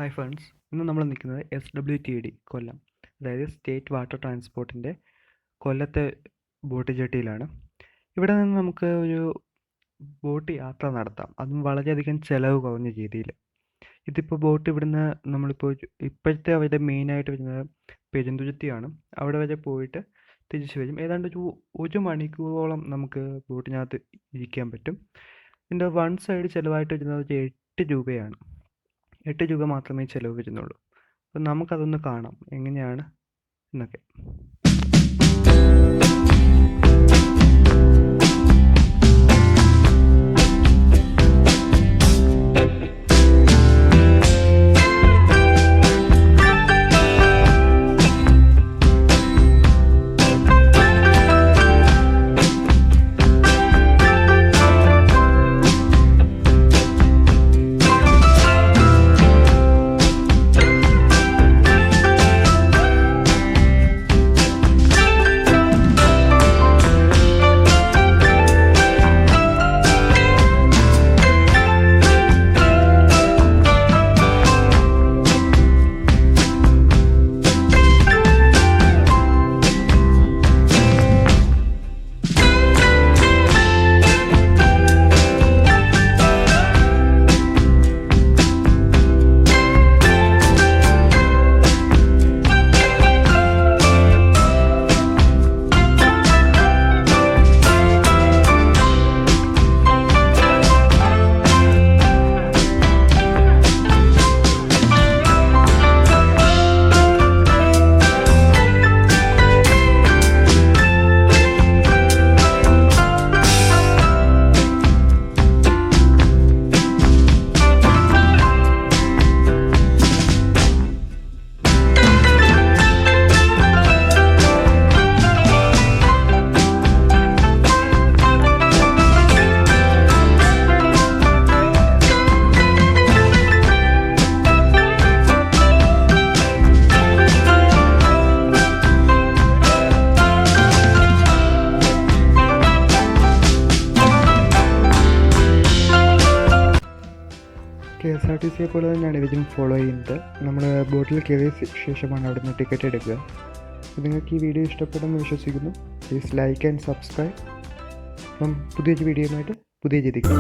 Hi friends, ഇന്ന് നമ്മൾ നിൽക്കുന്നത് SWTD കൊല്ലം, അതായത് സ്റ്റേറ്റ് വാട്ടർ ട്രാൻസ്പോർട്ടിൻ്റെ കൊല്ലത്തെ ബോട്ട് ജെട്ടിയിലാണ്. ഇവിടെ നിന്ന് നമുക്ക് ഒരു ബോട്ട് യാത്ര നടത്താം, അതും വളരെയധികം ചിലവ് കുറഞ്ഞ രീതിയിൽ. ഇതിപ്പോൾ ബോട്ട് ഇവിടുന്ന് ഇപ്പോഴത്തെ അവരുടെ മെയിനായിട്ട് വരുന്നത് പെരുന്തുരുത്തിയാണ്. അവിടെ വരെ പോയിട്ട് തിരിച്ചു വരും. ഏതാണ്ട് ഒരു മണിക്കൂറോളം നമുക്ക് ബോട്ടിനകത്ത് ഇരിക്കാൻ പറ്റും. ഇതിൻ്റെ വൺ സൈഡ് ചിലവായിട്ട് വരുന്നത് ഒരു 8 രൂപയാണ്. 8 രൂപ മാത്രമേ ചിലവ് വരുന്നുള്ളൂ. അപ്പം നമുക്കതൊന്ന് കാണാം എങ്ങനെയാണ് എന്നൊക്കെ. KSRTC പോലെ തന്നെയാണ് ഇതിനും ഫോളോ ചെയ്യുന്നത്. നമ്മൾ ബോട്ടിൽ കയറിയ ശേഷമാണ് അവിടെ നിന്ന് ടിക്കറ്റ് എടുക്കുക. അപ്പോൾ നിങ്ങൾക്ക് ഈ വീഡിയോ ഇഷ്ടപ്പെടുമെന്ന് വിശ്വസിക്കുന്നു. Please like and subscribe. അപ്പം പുതിയൊരു വീഡിയോയുമായിട്ട് പുതിയ രീതിക്ക്